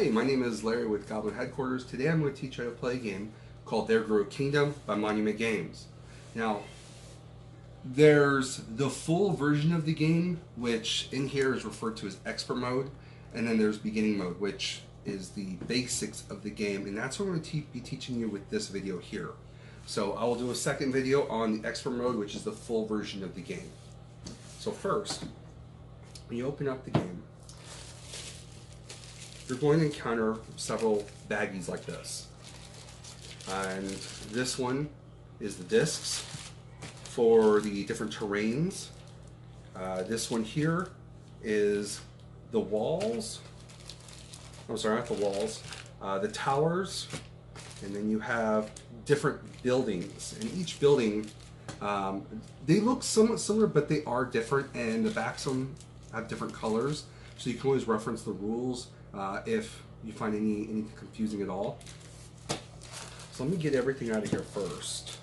Hey, my name is Larry with Goblin Headquarters. Today I'm going to teach you how to play a game called There Grew a Kingdom by Monument Games. Now, there's the full version of the game, which in here is referred to as Expert Mode, and then there's Beginning Mode, which is the basics of the game, and that's what I'm going to be teaching you with this video here. So I will do a second video on the Expert Mode, which is the full version of the game. So first, when you open up the game, you're going to encounter several baggies like this. And this one is the discs for the different terrains. This one here is the walls. I'm sorry, not the walls. The towers. And then you have different buildings. And each building, they look somewhat similar, but they are different. And the backs of them have different colors. So you can always reference the rules if you find anything confusing at all. So let me get everything out of here first.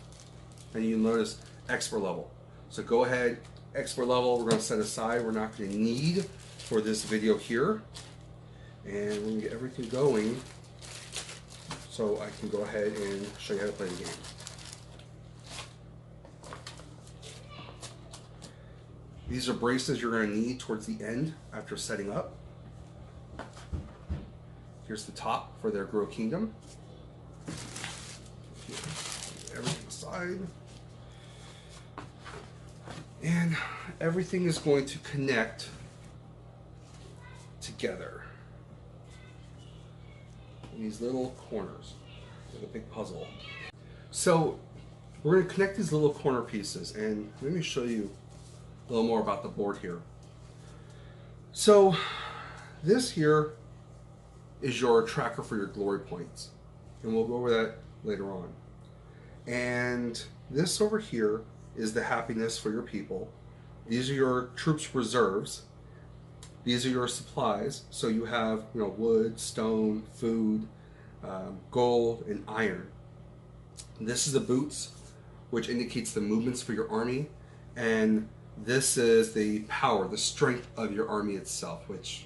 And you'll notice expert level. So go ahead, expert level, we're going to set aside. We're not going to need for this video here. And we're going to get everything going so I can go ahead and show you how to play the game. These are braces you're going to need towards the end after setting up. Here's the top for There Grew a Kingdom. Everything aside. And everything is going to connect together in these little corners. Like a big puzzle. So we're going to connect these little corner pieces, and let me show you a little more about the board here. So this here is your tracker for your glory points, and we'll go over that later on. And this over here is the happiness for your people. These are your troops reserves. These are your supplies. So you have, wood, stone, food, gold, and iron. This is the boots, which indicates the movements for your army, and this is the power, the strength of your army itself, which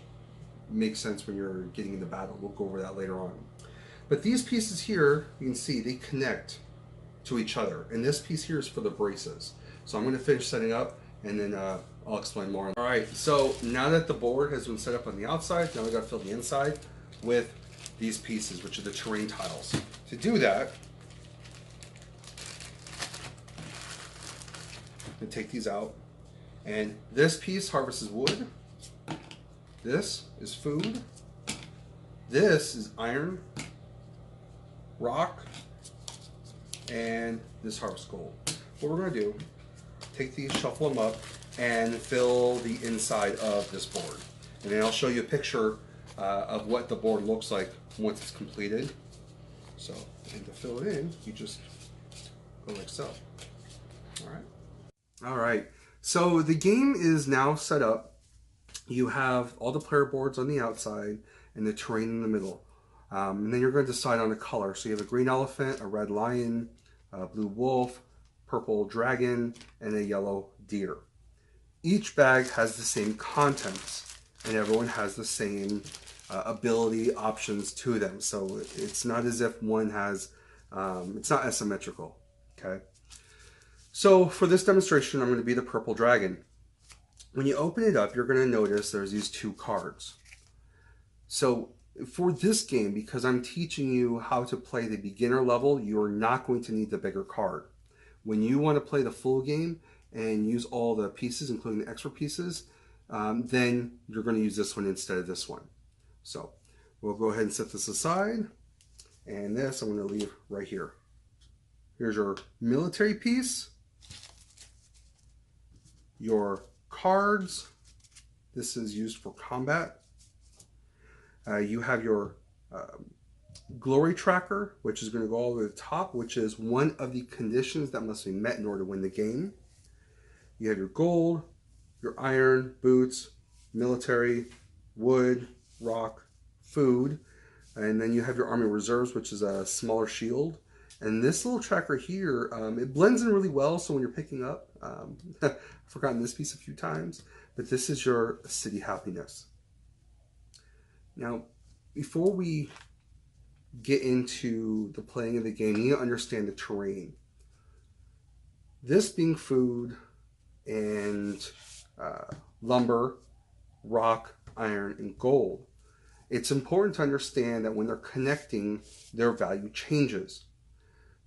makes sense when you're getting into battle. We'll go over that later on. But these pieces here, you can see they connect to each other. And this piece here is for the braces. So I'm going to finish setting up, and then I'll explain more. All right, so now that the board has been set up on the outside, now we got to fill the inside with these pieces, which are the terrain tiles. To do that, I'm going to take these out. And this piece harvests wood. This is food. This is iron, rock, and this harvests gold. What we're going to do, take these, shuffle them up, and fill the inside of this board. And then I'll show you a picture of what the board looks like once it's completed. So, and to fill it in, you just go like so. All right. All right. So the game is now set up. You have all the player boards on the outside and the terrain in the middle. And then you're going to decide on a color. So you have a green elephant, a red lion, a blue wolf, purple dragon, and a yellow deer. Each bag has the same contents, and everyone has the same ability options to them. So it's not as if one has, it's not asymmetrical, okay? So for this demonstration, I'm going to be the purple dragon. When you open it up, you're going to notice there's these two cards. So for this game, because I'm teaching you how to play the beginner level, you're not going to need the bigger card. When you want to play the full game and use all the pieces, including the extra pieces, then you're going to use this one instead of this one. So we'll go ahead and set this aside. And this I'm going to leave right here. Here's your military piece, your cards. This is used for combat. You have your glory tracker, which is going to go all the way to the top, which is one of the conditions that must be met in order to win the game. You have your gold, your iron, boots, military, wood, rock, food, and then you have your army reserves, which is a smaller shield. And this little tracker here, it blends in really well, so when you're picking up, I've forgotten this piece a few times, but this is your city happiness. Now, before we get into the playing of the game, you need to understand the terrain. This being food and lumber, rock, iron, and gold, it's important to understand that when they're connecting, their value changes.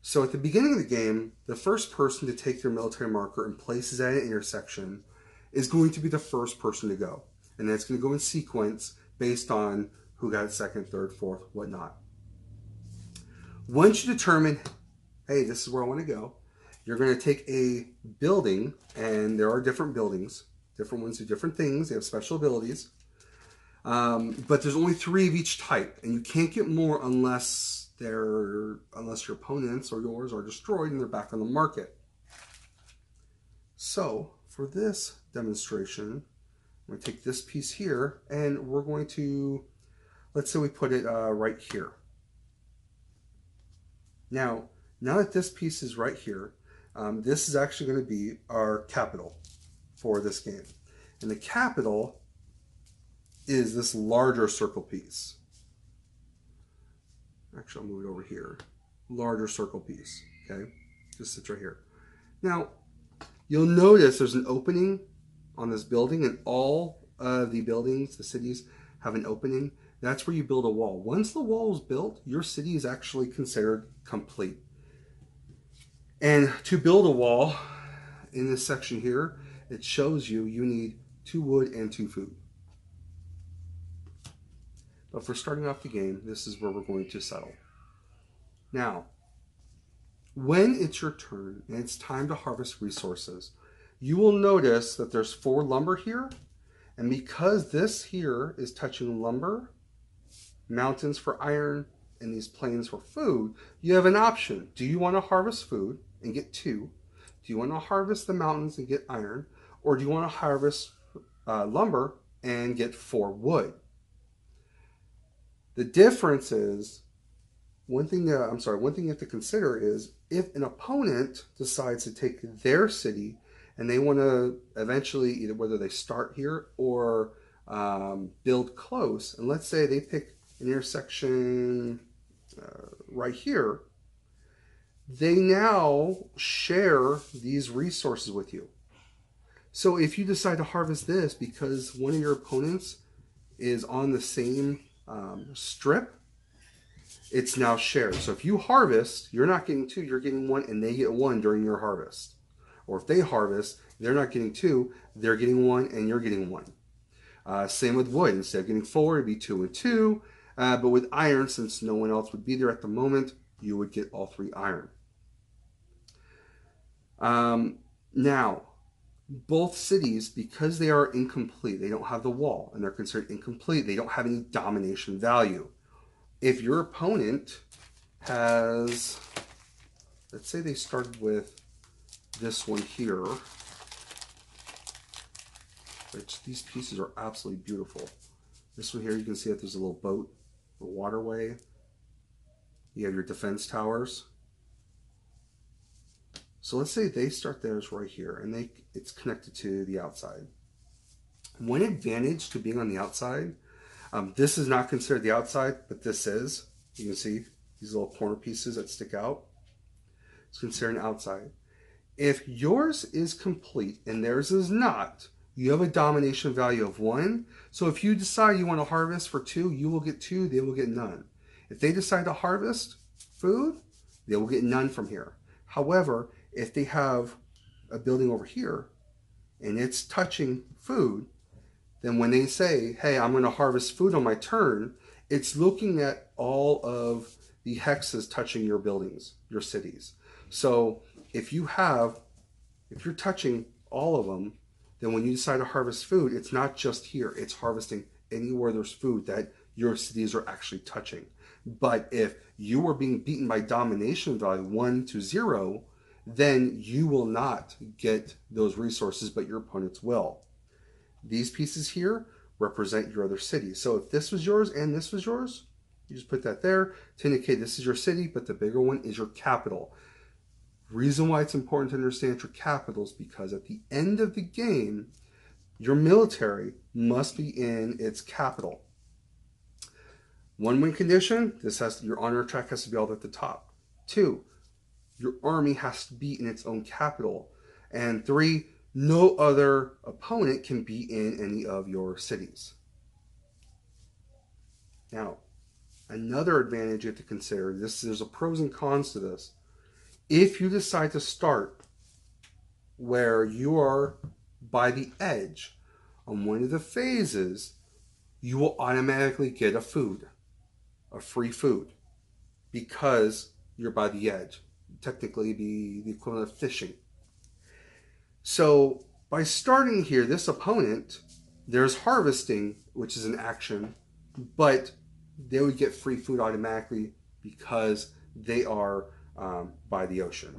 So at the beginning of the game, the first person to take their military marker and place it at an intersection is going to be the first person to go. And that's going to go in sequence based on who got second, third, fourth, whatnot. Once you determine, hey, this is where I want to go, you're going to take a building, and there are different buildings. Different ones do different things. They have special abilities. But there's only 3 of each type, and you can't get more unless your opponents or yours are destroyed and they're back on the market. So for this demonstration, I'm going to take this piece here, and we're going to, let's say we put it right here. Now that this piece is right here, this is actually going to be our capital for this game. And the capital is this larger circle piece. Actually, I'll move it over here. Larger circle piece, okay? Just sits right here. Now, you'll notice there's an opening on this building, and all of the buildings, the cities, have an opening. That's where you build a wall. Once the wall is built, your city is actually considered complete. And to build a wall, in this section here, it shows you need 2 wood and 2 food. But for starting off the game, this is where we're going to settle. Now, when it's your turn and it's time to harvest resources, you will notice that there's 4 lumber here. And because this here is touching lumber, mountains for iron, and these plains for food, you have an option. Do you want to harvest food and get 2? Do you want to harvest the mountains and get iron? Or do you want to harvest lumber and get 4 wood? The difference is, one thing you have to consider is if an opponent decides to take their city and they want to eventually, either whether they start here or build close, and let's say they pick an intersection right here, they now share these resources with you. So if you decide to harvest this because one of your opponents is on the same strip, it's now shared. So if you harvest, you're not getting 2, you're getting 1, and they get 1 during your harvest. Or if they harvest, they're not getting 2, they're getting 1, and you're getting 1. Same with wood. Instead of getting 4, it'd be 2 and 2. But with iron, since no one else would be there at the moment, you would get all 3 iron. Now, both cities, because they are incomplete, they don't have the wall, and they're considered incomplete, they don't have any domination value. If your opponent has, let's say they started with this one here, which these pieces are absolutely beautiful. This one here, you can see that there's a little boat, a waterway. You have your defense towers. So let's say they start theirs right here, and it's connected to the outside. One advantage to being on the outside, this is not considered the outside, but this is. You can see these little corner pieces that stick out. It's considered an outside. If yours is complete and theirs is not, you have a domination value of 1. So if you decide you want to harvest for 2, you will get 2, they will get none. If they decide to harvest food, they will get none from here. However, if they have a building over here and it's touching food, then when they say, hey, I'm going to harvest food on my turn, it's looking at all of the hexes touching your buildings, your cities. So if you're touching all of them, then when you decide to harvest food, it's not just here. It's harvesting anywhere there's food that your cities are actually touching. But if you are being beaten by domination value 1 to 0, then you will not get those resources, but your opponents will. These pieces here represent your other cities. So if this was yours and this was yours, you just put that there to indicate this is your city, but the bigger one is your capital. Reason why it's important to understand your capital is because at the end of the game, your military must be in its capital. One win condition, your honor track has to be all at the top. 2, your army has to be in its own capital. And 3, no other opponent can be in any of your cities. Now, another advantage you have to consider, there's a pros and cons to this. If you decide to start where you are by the edge on one of the phases, you will automatically get a free food, because you're by the edge. Technically be the equivalent of fishing. So by starting here, this opponent, there's harvesting, which is an action, but they would get free food automatically because they are by the ocean.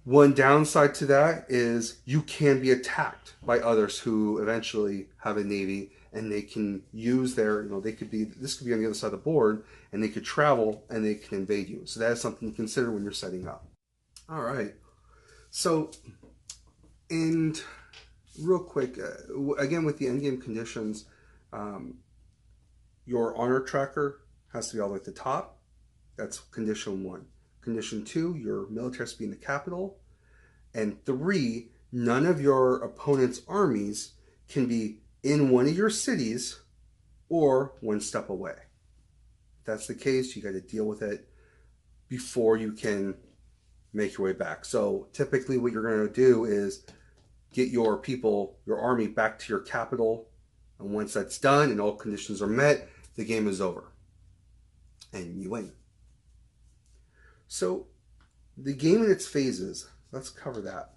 One downside to that is you can be attacked by others who eventually have a navy, and they can use this could be on the other side of the board, and they could travel and they can invade you. So that is something to consider when you're setting up. All right. So, and real quick, again, with the endgame conditions, your honor tracker has to be all the way at the top. That's condition 1. Condition 2, your military has to be in the capital. And 3, none of your opponent's armies can be in one of your cities or one step away. If that's the case, you got to deal with it before you can make your way back. So typically what you're going to do is get your army back to your capital. And once that's done and all conditions are met, the game is over and you win. So the game in its phases, let's cover that.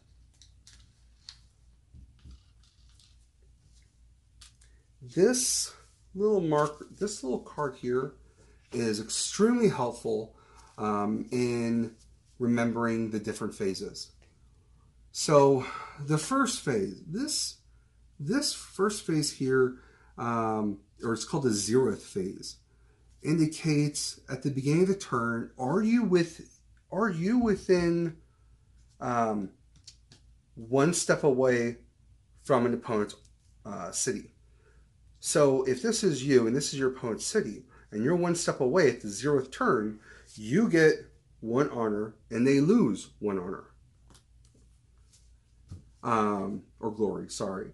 This little card here is extremely helpful in remembering the different phases. So the first phase, this first phase here, or it's called the 0th phase, indicates at the beginning of the turn, are you within one step away from an opponent's city? So if this is you and this is your opponent's city, and you're one step away at the 0th turn, you get 1 honor and they lose 1 honor. Or glory, sorry.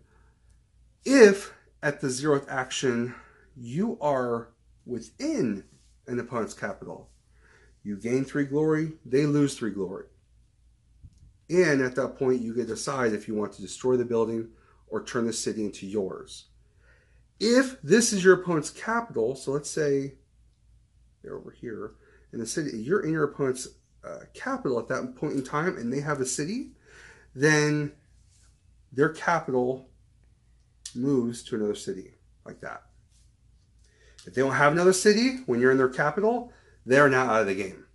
If at the 0th action you are within an opponent's capital, you gain 3 glory, they lose 3 glory. And at that point, you can decide if you want to destroy the building or turn the city into yours. If this is your opponent's capital, so let's say they're over here in the city, you're in your opponent's capital at that point in time, and they have a city, then their capital moves to another city, like that. If they don't have another city when you're in their capital, they're now out of the game.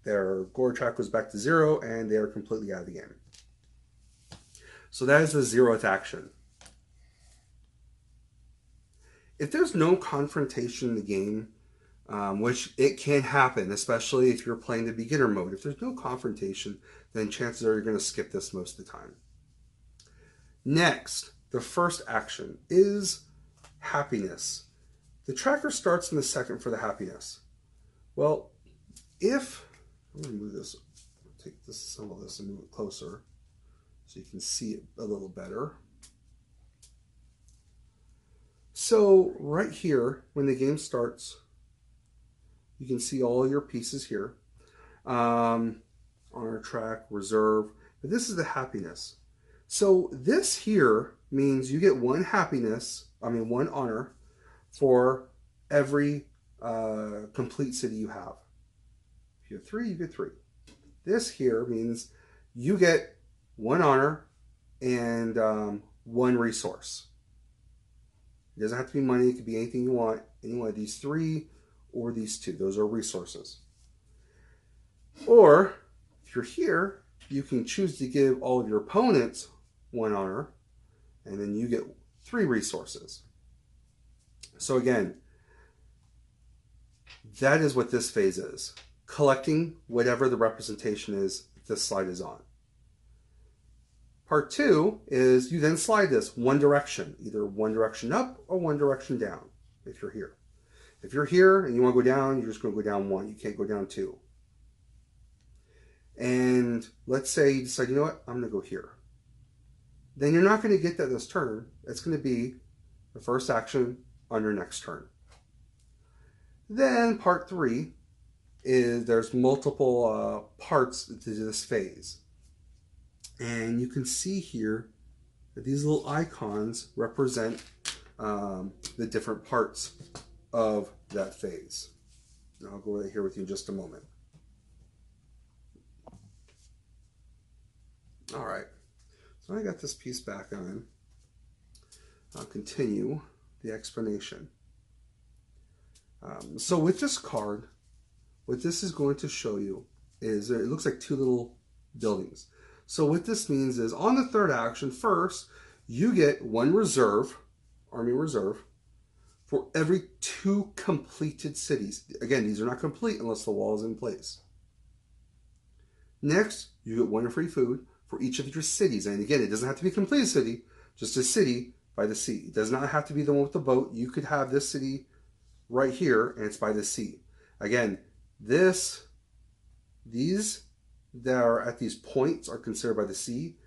Their glory track goes back to 0, and they are completely out of the game. So that is the 0th action. If there's no confrontation in the game, which it can happen, especially if you're playing the beginner mode, if there's no confrontation, then chances are you're going to skip this most of the time. Next, the first action is happiness. The tracker starts in the second for the happiness. Well, I'm going to move this, take this, assemble this and move it closer so you can see it a little better. So right here, when the game starts, you can see all your pieces here. Honor track, reserve, but this is the happiness. So this here means you get 1 honor for every complete city you have. If you have 3, you get 3. This here means you get 1 honor and 1 resource. It doesn't have to be money. It could be anything you want. Any one of these 3 or these 2. Those are resources. Or if you're here, you can choose to give all of your opponents 1 honor, and then you get 3 resources. So again, that is what this phase is. Collecting whatever the representation is this slide is on. Part 2 is you then slide this one direction, either one direction up or one direction down, if you're here. If you're here and you want to go down, you're just going to go down 1. You can't go down 2. And let's say you decide, you know what, I'm going to go here. Then you're not going to get that this turn. It's going to be the first action on your next turn. Then part 3 is there's multiple parts to this phase. And you can see here that these little icons represent the different parts of that phase. And I'll go right here with you in just a moment. All right, so I got this piece back on. I'll continue the explanation. So with this card, what this is going to show you is it looks like 2 little buildings. So what this means is on the third action, first, you get 1 reserve, army reserve, for every 2 completed cities. Again, these are not complete unless the wall is in place. Next, you get 1 free food for each of your cities. And again, it doesn't have to be a complete city, just a city by the sea. It does not have to be the one with the boat. You could have this city right here, and it's by the sea. Again, these that are at these points are considered by the sea.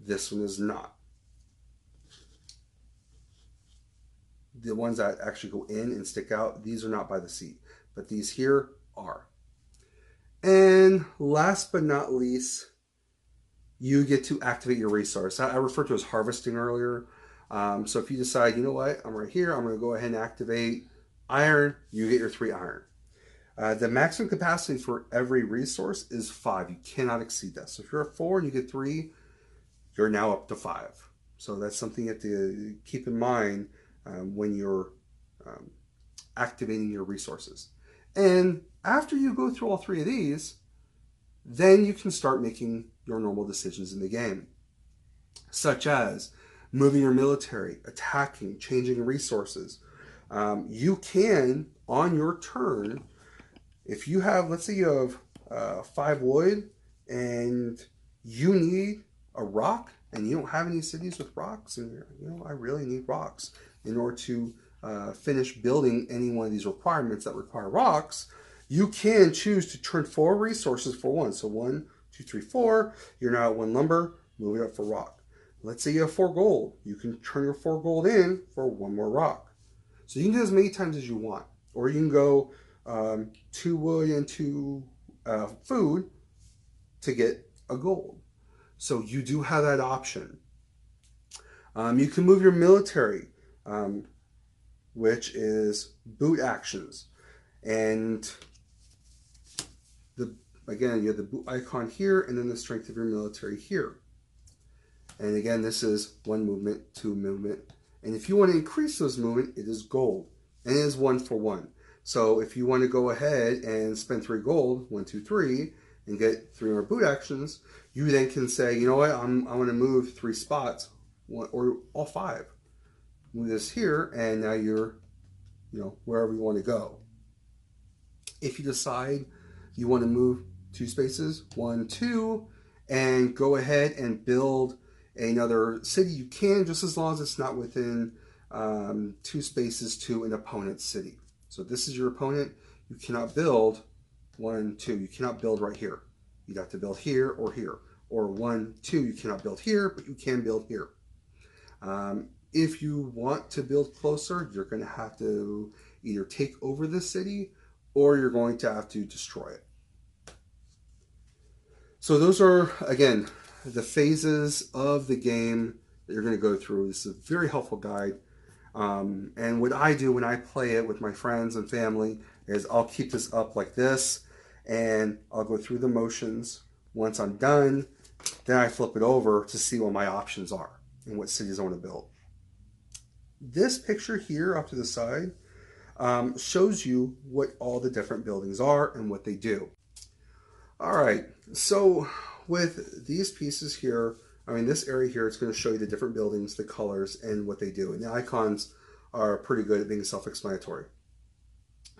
This one is not. The ones that actually go in and stick out, these are not by the sea, but these here are. And last but not least, you get to activate your resource. I referred to as harvesting earlier. So if you decide, you know what, I'm right here, I'm going to go ahead and activate iron, you get your 3 iron. The maximum capacity for every resource is 5. You cannot exceed that. So if you're at 4 and you get 3, you're now up to 5. So that's something you have to keep in mind when you're activating your resources. And after you go through all 3 of these, then you can start making your normal decisions in the game, such as moving your military, attacking, changing resources. You can, on your turn, if you have, let's say you have 5 wood and you need a rock and you don't have any cities with rocks, and you know, I really need rocks in order to finish building any one of these requirements that require rocks, you can choose to turn 4 resources for 1. So 1, 2, 3, 4, you're now at 1 lumber, move it up for rock. Let's say you have 4 gold. You can turn your 4 gold in for 1 more rock. So you can do as many times as you want. Or you can go 2 wood and 2 food to get a gold. So you do have that option. You can move your military, which is boot actions. And again, you have the boot icon here, and then the strength of your military here. And again, this is 1 movement, 2 movement. And if you want to increase those movement, it is gold. And it is 1 for 1. So if you want to go ahead and spend 3 gold, 1, 2, 3, and get 3 more boot actions, you then can say, you know what, I want to move 3 spots, or all 5. Move this here, and now you're, wherever you want to go. If you decide you want to move 2 spaces, 1, 2, and go ahead and build another city, you can, just as long as it's not within 2 spaces to an opponent's city. So this is your opponent. You cannot build 1, 2. You cannot build right here. You'd have to build here or here. Or 1, 2, you cannot build here, but you can build here. If you want to build closer, you're going to have to either take over the city or you're going to have to destroy it. So those are, again, the phases of the game that you're going to go through. This is a very helpful guide. And what I do when I play it with my friends and family is I'll keep this up like this, and I'll go through the motions. Once I'm done, then I flip it over to see what my options are and what cities I want to build. This picture here up to the side shows you what all the different buildings are and what they do. All right, so with these pieces here, this area here, it's going to show you the different buildings, the colors, and what they do. And the icons are pretty good at being self-explanatory.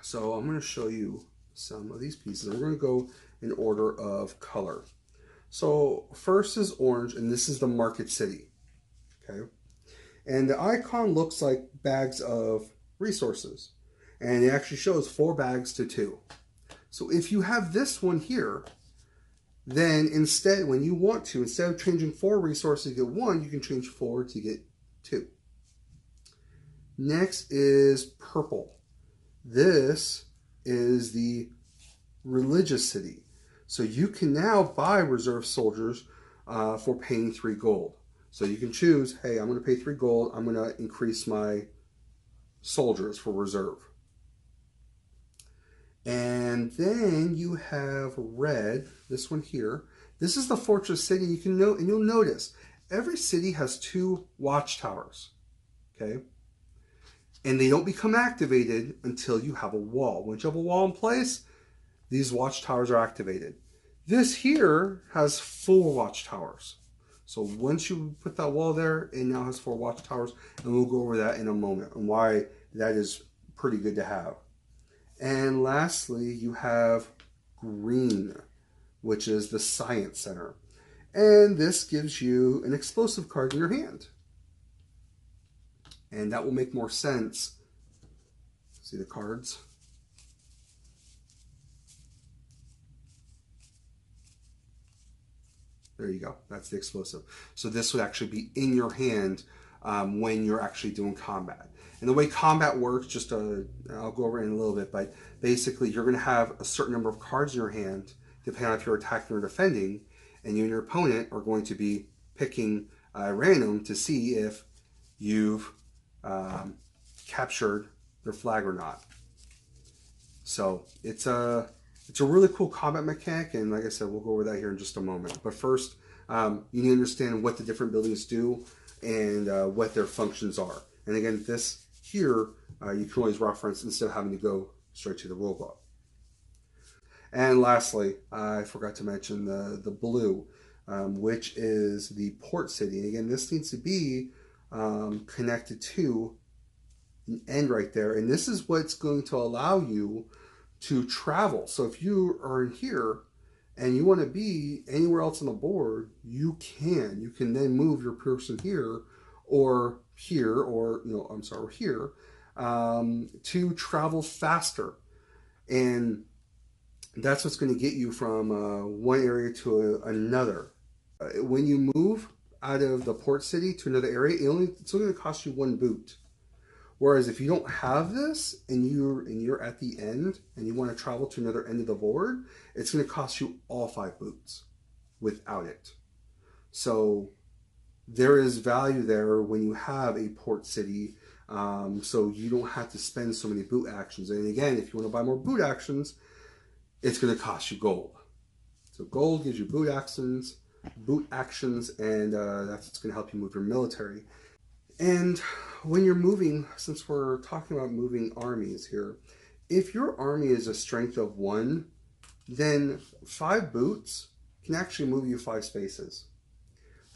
So I'm going to show you some of these pieces. We're going to go in order of color. So first is orange, and this is the market city. Okay, and the icon looks like bags of resources. And it actually shows 4 bags to 2. So if you have this one here, then instead, when you want to, instead of changing 4 resources to get 1, you can change 4 to get 2. Next is purple. This is the religious city. So you can now buy reserve soldiers for paying 3 gold. So you can choose, hey, I'm going to pay 3 gold. I'm going to increase my soldiers for reserve. And then you have red, this one here. This is the fortress city. You can note, and you'll notice every city has 2 watchtowers. Okay? And they don't become activated until you have a wall. Once you have a wall in place, these watchtowers are activated. This here has 4 watchtowers. So once you put that wall there, it now has 4 watchtowers, and we'll go over that in a moment and why that is pretty good to have. And lastly, you have green, which is the science center. And this gives you an explosive card in your hand. And that will make more sense. See the cards? There you go. That's the explosive. So this would actually be in your hand when you're actually doing combat. And the way combat works, I'll go over it in a little bit, but basically you're going to have a certain number of cards in your hand, depending on if you're attacking or defending, and you and your opponent are going to be picking random to see if you've captured their flag or not. So it's a really cool combat mechanic, and like I said, we'll go over that here in just a moment. But first, you need to understand what the different buildings do and what their functions are. And again, this here, you can always reference instead of having to go straight to the rulebook. And lastly, I forgot to mention the blue, which is the port city. And again, this needs to be connected to an end right there. And this is what's going to allow you to travel. So if you are in here and you want to be anywhere else on the board, you can. You can then move your person here or here, or here, to travel faster. And that's what's going to get you from one area to another. When you move out of the port city to another area, it's only going to cost you 1 boot. Whereas if you don't have this and you're at the end and you want to travel to another end of the board, it's going to cost you all 5 boots without it. So there is value there when you have a port city, so you don't have to spend so many boot actions. And again, if you want to buy more boot actions, it's going to cost you gold. So gold gives you boot actions, and that's what's going to help you move your military. And when you're moving, since we're talking about moving armies here, if your army is a strength of 1, then 5 boots can actually move you 5 spaces.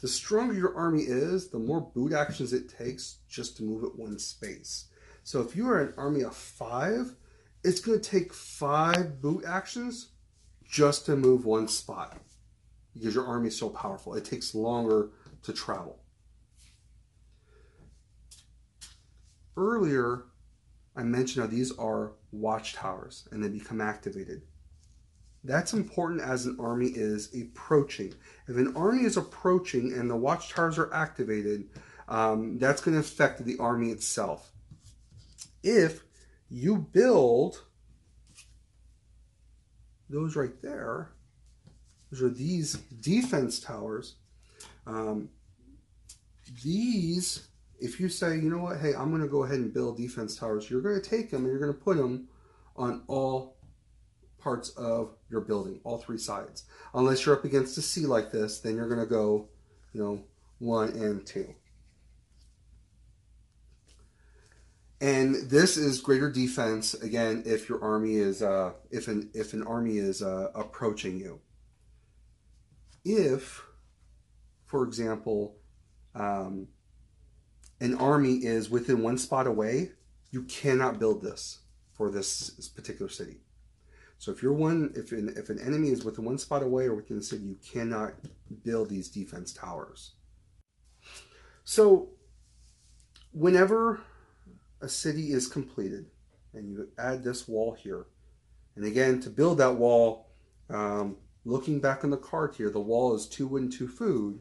The stronger your army is, the more boot actions it takes just to move it 1 space. So if you are an army of 5, it's going to take 5 boot actions just to move 1 spot, because your army is so powerful. It takes longer to travel. Earlier, I mentioned how these are watchtowers and they become activated. That's important as an army is approaching. If an army is approaching and the watchtowers are activated, that's going to affect the army itself. If you build those right there, those are these defense towers. These, if you say, you know what, hey, I'm going to go ahead and build defense towers, you're going to take them and you're going to put them on all parts of your building, all 3 sides. Unless you're up against a sea like this, then you're going to go, 1 and 2. And this is greater defense, again, if your army is, if an army is approaching you. If, for example, an army is within 1 spot away, you cannot build this for this particular city. So if an enemy is within 1 spot away or within the city, you cannot build these defense towers. So whenever a city is completed and you add this wall here. And again, to build that wall, looking back on the card here, the wall is 2 wood and 2 food.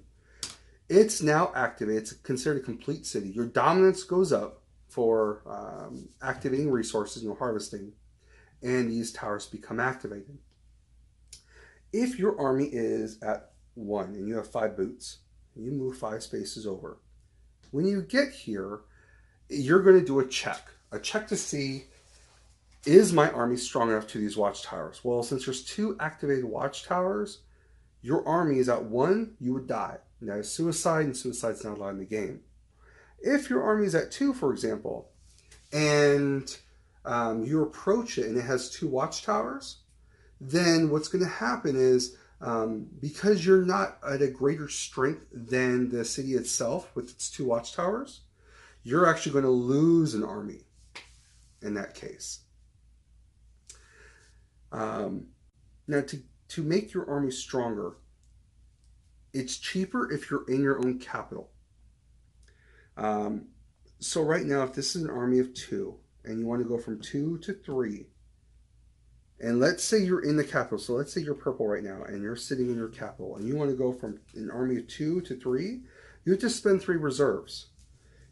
It's now activated. It's considered a complete city. Your dominance goes up for activating resources, harvesting, and these towers become activated. If your army is at 1 and you have 5 boots, you move 5 spaces over. When you get here, you're going to do a check to see, is my army strong enough to these watchtowers? Well, since there's 2 activated watchtowers, your army is at 1, you would die. And that is suicide, and suicide's not allowed in the game. If your army is at 2, for example, and you approach it and it has 2 watchtowers, then what's going to happen is, because you're not at a greater strength than the city itself with its 2 watchtowers, you're actually going to lose an army in that case. Now, to make your army stronger, it's cheaper if you're in your own capital. So right now, if this is an army of 2 and you want to go from 2 to 3, and let's say you're in the capital, so let's say you're purple right now and you're sitting in your capital and you want to go from an army of 2 to 3, you have to spend 3 reserves.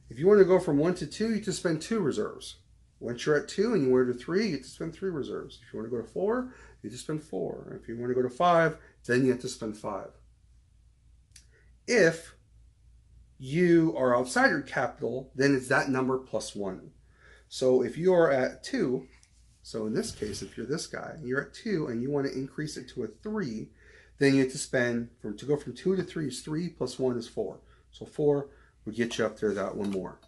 If you want to go from 1 to 2, you have to spend 2 reserves. Once you're at 2 and you want to go to 3, you have to spend 3 reserves. If you want to go to 4, you have to spend 4. If you want to go to 5, then you have to spend 5. If you are outside your capital, then it's that number plus 1. So if you are at 2, so in this case, if you're this guy, you're at 2 and you want to increase it to a 3, then you have to spend, to go from 2 to 3 is 3 plus 1 is 4. So 4 would get you up there that one more.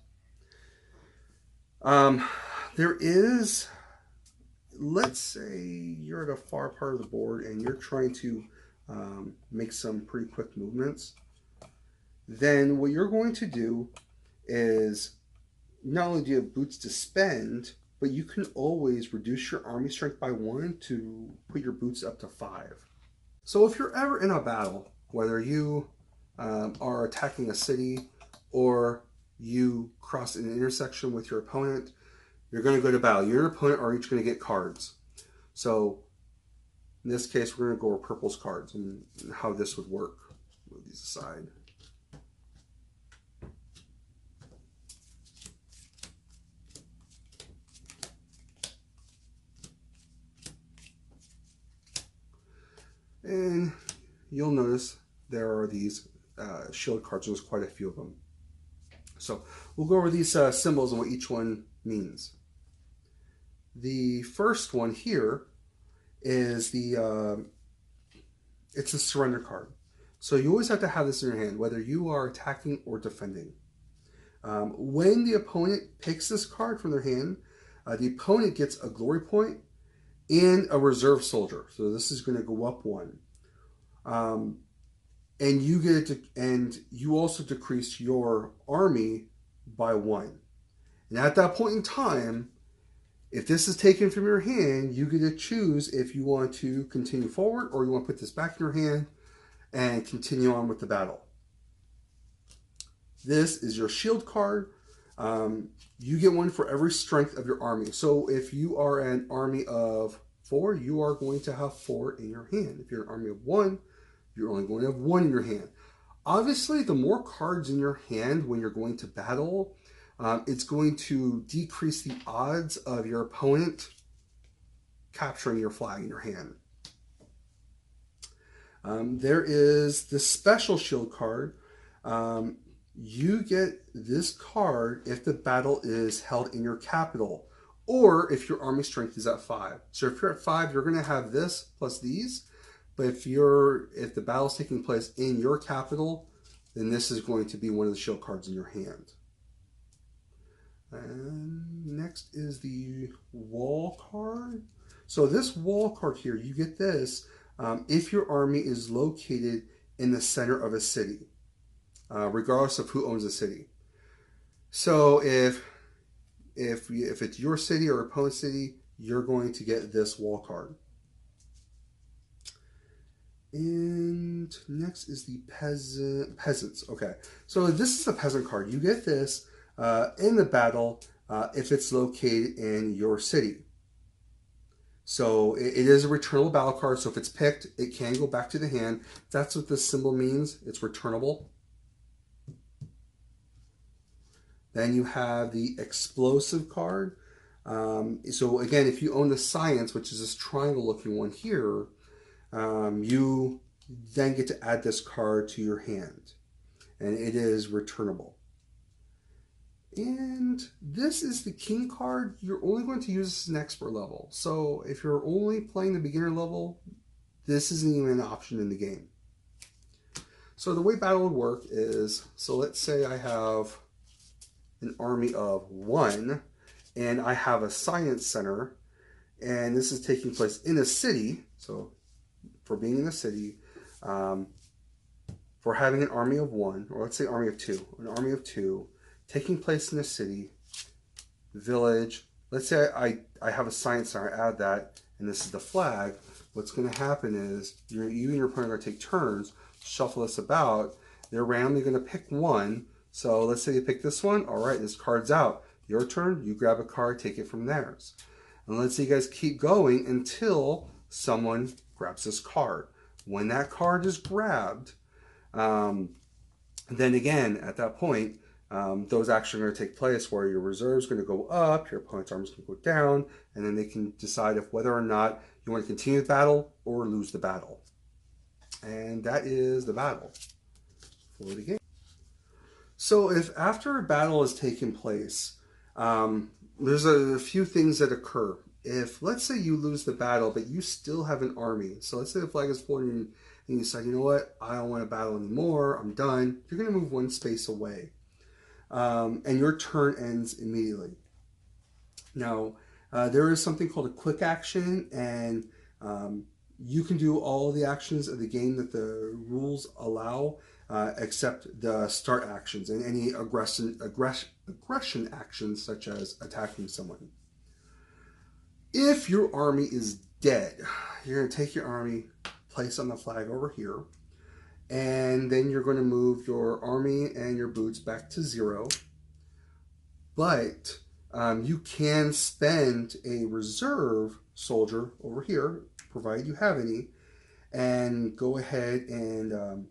There is, let's say you're at a far part of the board and you're trying to make some pretty quick movements. Then what you're going to do is, not only do you have boots to spend, but you can always reduce your army strength by 1 to put your boots up to 5. So if you're ever in a battle, whether you are attacking a city or you cross an intersection with your opponent, you're going to go to battle. You and your opponent are each going to get cards. So in this case, we're going to go over purple's cards and how this would work. Move these aside. And you'll notice there are these shield cards. There's quite a few of them. So we'll go over these symbols and what each one means. The first one here is it's a surrender card. So you always have to have this in your hand, whether you are attacking or defending. When the opponent picks this card from their hand, the opponent gets a glory point and a reserve soldier. So this is going to go up 1. And you get it and you also decrease your army by 1. And at that point in time, if this is taken from your hand, you get to choose if you want to continue forward or you want to put this back in your hand and continue on with the battle. This is your shield card. You get 1 for every strength of your army. So if you are an army of 4, you are going to have 4 in your hand. If you're an army of 1, you're only going to have 1 in your hand. Obviously, the more cards in your hand when you're going to battle, it's going to decrease the odds of your opponent capturing your flag in your hand. There is the special shield card. You get this card if the battle is held in your capital or if your army strength is at 5. So if you're at 5, you're going to have this plus these. But if the battle is taking place in your capital, then this is going to be one of the shield cards in your hand. And next is the wall card. So this wall card here, you get this if your army is located in the center of a city, regardless of who owns the city. So if it's your city or opponent's city, you're going to get this wall card. And next is the peasants. Okay, so this is the peasant card. You get this in the battle if it's located in your city. So it is a returnable battle card. So if it's picked, it can go back to the hand. That's what this symbol means. It's returnable. Then you have the explosive card. So again, if you own the science, which is this triangle looking one here, you then get to add this card to your hand. And it is returnable. And this is the king card. You're only going to use this as an expert level. So if you're only playing the beginner level, this isn't even an option in the game. So the way battle would work is, so let's say I have an army of 1 and I have a science center, and this is taking place in a city. So for being in a city, for having an army of 1, or let's say army of 2, an army of 2 taking place in a city, village. Let's say I have a science center, I add that, and this is the flag. What's going to happen is you and your opponent are going to take turns, shuffle this about. They're randomly going to pick one. So let's say you pick this one. All right, this card's out. Your turn, you grab a card, take it from theirs. And let's say you guys keep going until someone grabs this card. When that card is grabbed, then again, at that point, those actions are going to take place where your reserve is going to go up, your opponent's army is going to go down, and then they can decide if whether or not you want to continue the battle or lose the battle. And that is the battle for the game. So if after a battle has taken place, there's a few things that occur. If, let's say you lose the battle, but you still have an army. So let's say the flag is floating and you decide, you know what, I don't want to battle anymore, I'm done. You're going to move one space away. And your turn ends immediately. Now, there is something called a quick action, and you can do all of the actions of the game that the rules allow, except the start actions and any aggression actions such as attacking someone. If your army is dead, you're going to take your army, place on the flag over here, and then you're going to move your army and your boots back to 0. But you can spend a reserve soldier over here, provided you have any, and go ahead and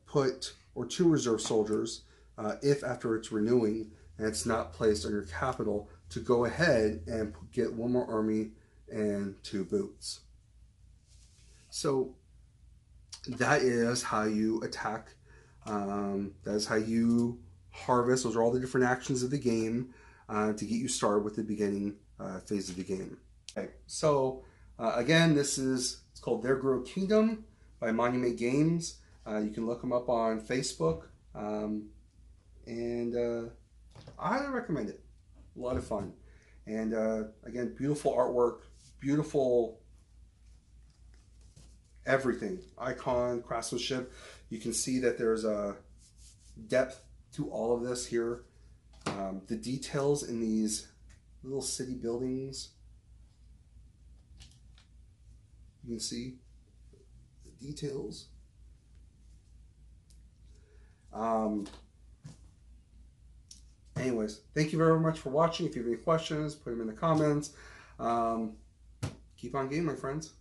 put, or 2 reserve soldiers, if after it's renewing and it's not placed on your capital, to go ahead and get 1 more army and 2 boots. So that is how you attack. That is how you harvest. Those are all the different actions of the game to get you started with the beginning phase of the game. Okay, so again, it's called There Grow Kingdom by Monument Games. You can look them up on Facebook, and I highly recommend it. A lot of fun, and again, beautiful artwork, beautiful everything, icon, craftsmanship. You can see that there's a depth to all of this here. The details in these little city buildings, you can see the details. Anyways, thank you very much for watching. If you have any questions, put them in the comments. Keep on gaming, my friends.